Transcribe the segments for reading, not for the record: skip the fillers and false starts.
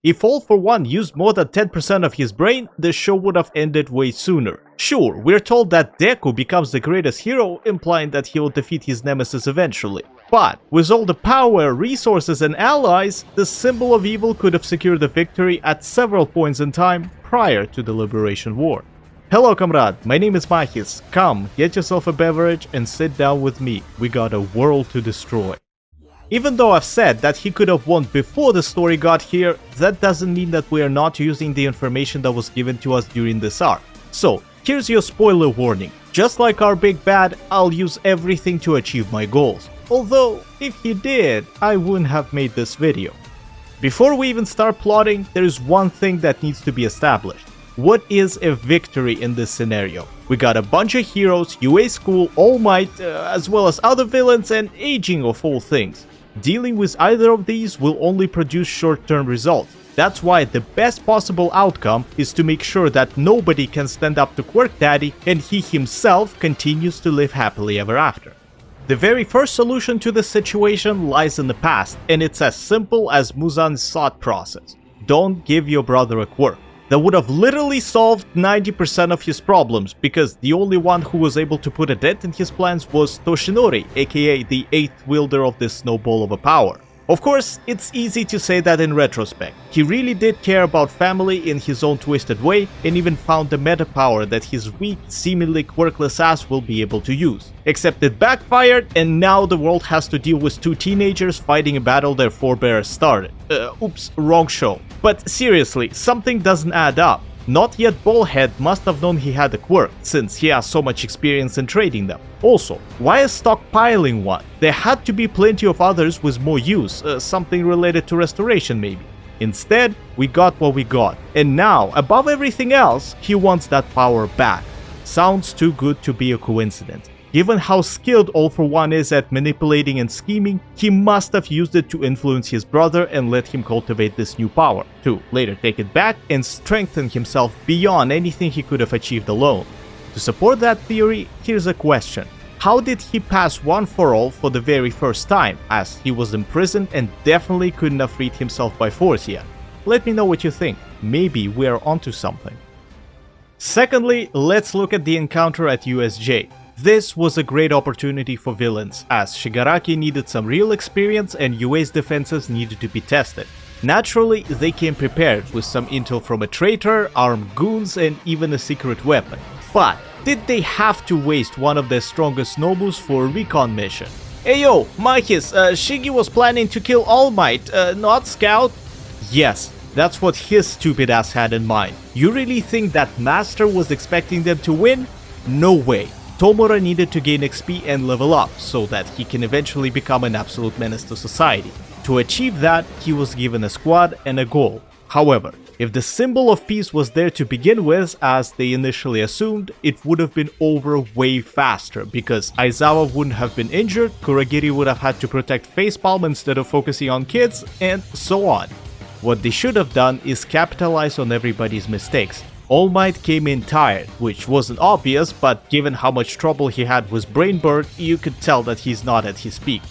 If All For One used more than 10% of his brain, the show would have ended way sooner. Sure, we're told that Deku becomes the greatest hero, implying that he will defeat his nemesis eventually. But with all the power, resources and allies, the symbol of evil could have secured the victory at several points in time prior to the Liberation War. Hello comrade, my name is Mahis. Come, get yourself a beverage and sit down with me. We got a world to destroy. Even though I've said that he could have won before the story got here, that doesn't mean that we are not using the information that was given to us during this arc. So, here's your spoiler warning. Just like our big bad, I'll use everything to achieve my goals. Although, if he did, I wouldn't have made this video. Before we even start plotting, there is one thing that needs to be established. What is a victory in this scenario? We got a bunch of heroes, UA School, All Might, as well as other villains and aging of all things. Dealing with either of these will only produce short-term results. That's why the best possible outcome is to make sure that nobody can stand up to Quirk Daddy and he himself continues to live happily ever after. The very first solution to this situation lies in the past, and it's as simple as Muzan's thought process. Don't give your brother a quirk. That would have literally solved 90% of his problems, because the only one who was able to put a dent in his plans was Toshinori, aka the 8th wielder of this snowball of a power. Of course, it's easy to say that in retrospect. He really did care about family in his own twisted way, and even found the meta power that his weak, seemingly quirkless ass will be able to use. Except it backfired, and now the world has to deal with two teenagers fighting a battle their forebears started. Oops, wrong show. But seriously, something doesn't add up. Not yet Ballhead must have known he had a quirk, since he has so much experience in trading them. Also, why is stockpiling one? There had to be plenty of others with more use, something related to restoration maybe. Instead, we got what we got, and now, above everything else, he wants that power back. Sounds too good to be a coincidence. Given how skilled All For One is at manipulating and scheming, he must have used it to influence his brother and let him cultivate this new power, to later take it back and strengthen himself beyond anything he could have achieved alone. To support that theory, here's a question. How did he pass One For All for the very first time, as he was imprisoned and definitely couldn't have freed himself by force yet? Let me know what you think. Maybe we're onto something. Secondly, let's look at the encounter at USJ. This was a great opportunity for villains, as Shigaraki needed some real experience and UA's defenses needed to be tested. Naturally, they came prepared with some intel from a traitor, armed goons, and even a secret weapon. But did they have to waste one of their strongest Nobus for a recon mission? Ayo, Mahis, Shigi was planning to kill All Might, not Scout? Yes, that's what his stupid ass had in mind. You really think that Master was expecting them to win? No way. Tomura needed to gain XP and level up, so that he can eventually become an absolute menace to society. To achieve that, he was given a squad and a goal. However, if the symbol of peace was there to begin with, as they initially assumed, it would have been over way faster, because Aizawa wouldn't have been injured, Kuragiri would have had to protect Facepalm instead of focusing on kids, and so on. What they should have done is capitalize on everybody's mistakes. All Might came in tired, which wasn't obvious, but given how much trouble he had with Brainbird, you could tell that he's not at his peak.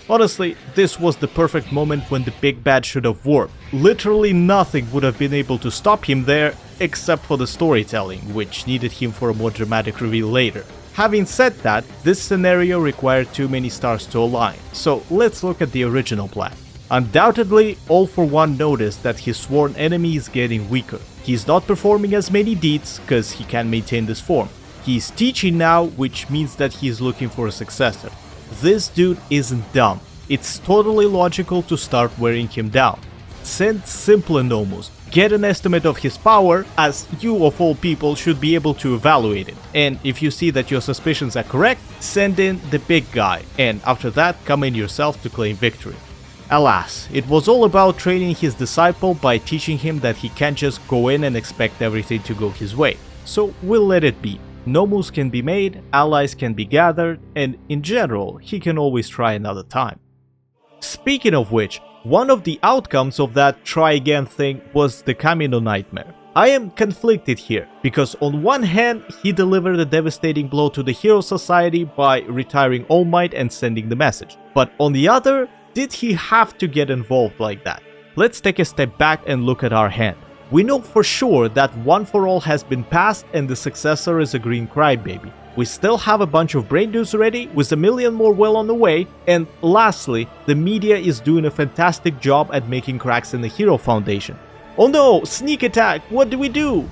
Honestly, this was the perfect moment when the big bad should have warped. Literally nothing would have been able to stop him there, except for the storytelling, which needed him for a more dramatic reveal later. Having said that, this scenario required too many stars to align, so let's look at the original plan. Undoubtedly, All For One noticed that his sworn enemy is getting weaker. He's not performing as many deeds, cause he can't maintain this form. He's teaching now, which means that he's looking for a successor. This dude isn't dumb. It's totally logical to start wearing him down. Send simpler Nomus, get an estimate of his power, as you of all people should be able to evaluate it. And if you see that your suspicions are correct, send in the big guy, and after that come in yourself to claim victory. Alas, it was all about training his disciple by teaching him that he can't just go in and expect everything to go his way. So we'll let it be. Nomus can be made, allies can be gathered, and in general, he can always try another time. Speaking of which, one of the outcomes of that try again thing was the Kamino Nightmare. I am conflicted here, because on one hand, he delivered a devastating blow to the Hero Society by retiring All Might and sending the message. But on the other, did he have to get involved like that? let's take a step back and look at our hand. We know for sure that One for All has been passed and the successor is a green crybaby. We still have a bunch of brain dudes ready, with a million more well on the way, and lastly, the media is doing a fantastic job at making cracks in the Hero Foundation. Oh no, sneak attack, what do we do?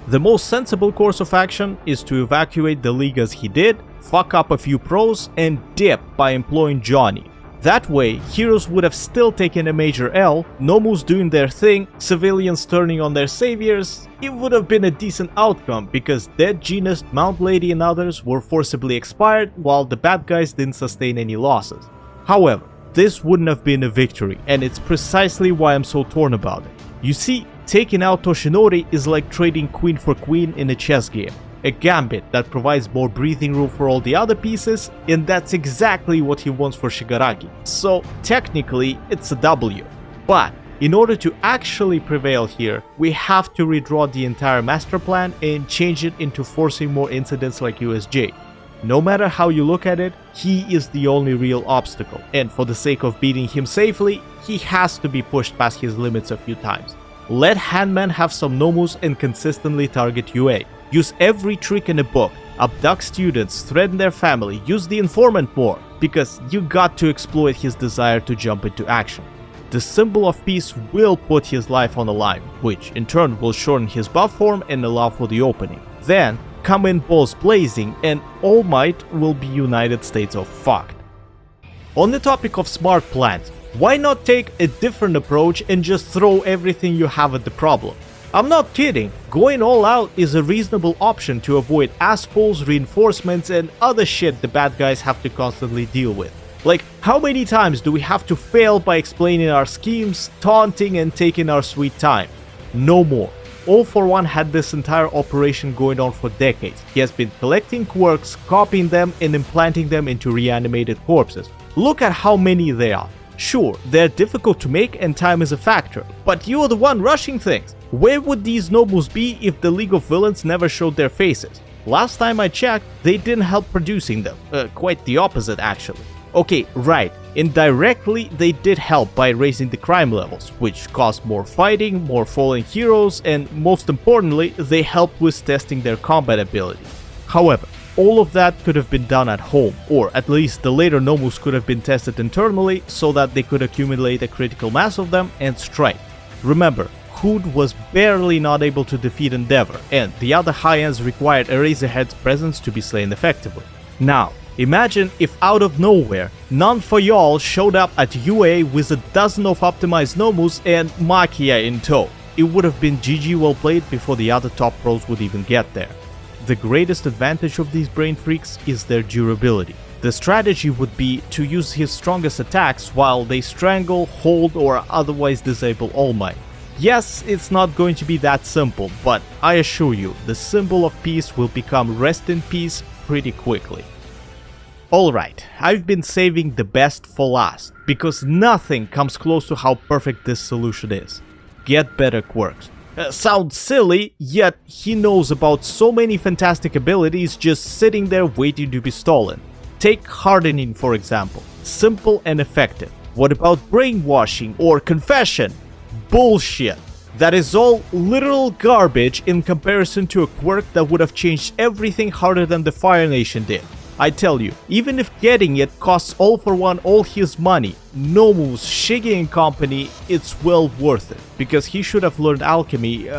The most sensible course of action is to evacuate the league as he did, fuck up a few pros, and dip by employing Johnny. That way, heroes would have still taken a major L, Nomus doing their thing, civilians turning on their saviors. It would have been a decent outcome because Dead Genius, Mount Lady and others were forcibly expired while the bad guys didn't sustain any losses. However, this wouldn't have been a victory, and it's precisely why I'm so torn about it. You see, taking out Toshinori is like trading queen for queen in a chess game. A gambit that provides more breathing room for all the other pieces, and that's exactly what he wants for Shigaraki. So technically, it's a W. But in order to actually prevail here, we have to redraw the entire master plan and change it into forcing more incidents like USJ. No matter how you look at it, he is the only real obstacle, and for the sake of beating him safely, he has to be pushed past his limits a few times. Let Handman have some Nomus and consistently target UA. Use every trick in the book, abduct students, threaten their family, use the informant more, because you got to exploit his desire to jump into action. The symbol of peace will put his life on the line, which in turn will shorten his buff form and allow for the opening. Then, come in balls blazing and All Might will be United States of fucked. On the topic of smart plans, why not take a different approach and just throw everything you have at the problem? I'm not kidding, going all out is a reasonable option to avoid asspools, reinforcements and other shit the bad guys have to constantly deal with. Like, how many times do we have to fail by explaining our schemes, taunting and taking our sweet time? No more. All for One had this entire operation going on for decades. He has been collecting quirks, copying them and implanting them into reanimated corpses. Look at how many there are. Sure, they're difficult to make and time is a factor, but you're the one rushing things. Where would these nobles be if the League of Villains never showed their faces? Last time I checked, they didn't help producing them. Quite the opposite actually. Okay, right, indirectly they did help by raising the crime levels, which caused more fighting, more fallen heroes, and most importantly, they helped with testing their combat ability. However, all of that could have been done at home, or at least the later Nomus could have been tested internally so that they could accumulate a critical mass of them and strike. Remember, Hood was barely not able to defeat Endeavor, and the other high-ends required Eraserhead's presence to be slain effectively. Now, imagine if out of nowhere, None for Y'all showed up at UA with a dozen of optimized Nomus and Makia in tow. It would have been GG well played before the other top pros would even get there. The greatest advantage of these brain freaks is their durability. The strategy would be to use his strongest attacks while they strangle, hold or otherwise disable All Might. Yes, it's not going to be that simple, but I assure you, the symbol of peace will become rest in peace pretty quickly. Alright, I've been saving the best for last, because nothing comes close to how perfect this solution is. Get better quirks. Sounds silly, yet he knows about so many fantastic abilities just sitting there waiting to be stolen. Take hardening for example, simple and effective. What about brainwashing or confession? Bullshit. That is all literal garbage in comparison to a quirk that would have changed everything harder than the Fire Nation did. I tell you, even if getting it costs All for One all his money, Nomus, Shiggy and company, it's well worth it, because he should have learned alchemy,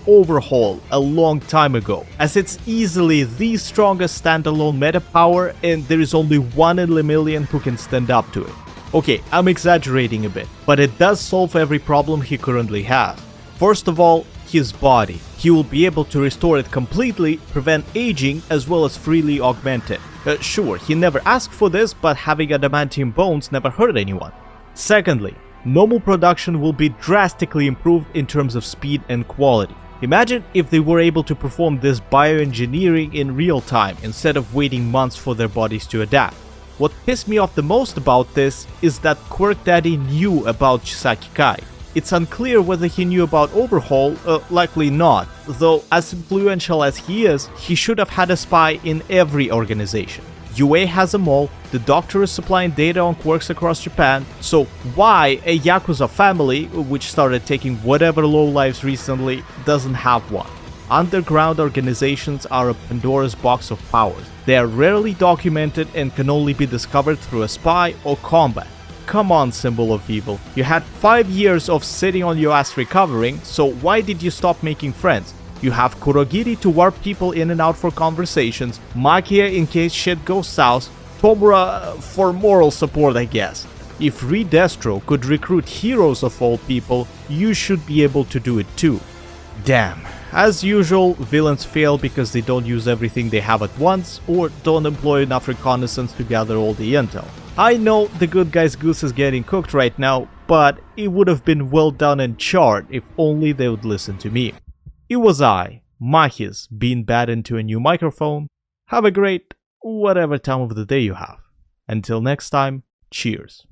overhaul, a long time ago, as it's easily the strongest standalone meta power and there is only one in a million who can stand up to it. Okay, I'm exaggerating a bit, but it does solve every problem he currently has. First of all, his body. He will be able to restore it completely, prevent aging, as well as freely augment it. Sure, he never asked for this, but having adamantium bones never hurt anyone. Secondly, normal production will be drastically improved in terms of speed and quality. Imagine if they were able to perform this bioengineering in real time instead of waiting months for their bodies to adapt. What pissed me off the most about this is that Quirk Daddy knew about Chisaki Kai. It's unclear whether he knew about Overhaul, likely not, though as influential as he is, he should have had a spy in every organization. UA has them all, The Doctor is supplying data on quirks across Japan, so why a Yakuza family, which started taking whatever lowlives recently, doesn't have one? Underground organizations are a Pandora's box of powers. They are rarely documented and can only be discovered through a spy or combat. Come on, symbol of evil. You had 5 years of sitting on your ass recovering, so why did you stop making friends? You have Kurogiri to warp people in and out for conversations, Makia in case shit goes south, Tomura for moral support, I guess. If Redestro could recruit heroes of all people, you should be able to do it too. Damn. As usual, villains fail because they don't use everything they have at once or don't employ enough reconnaissance to gather all the intel. I know the good guy's goose is getting cooked right now, but it would have been well done and charred if only they would listen to me. It was I, Mahis, being bad into a new microphone. Have a great whatever time of the day you have. Until next time, cheers.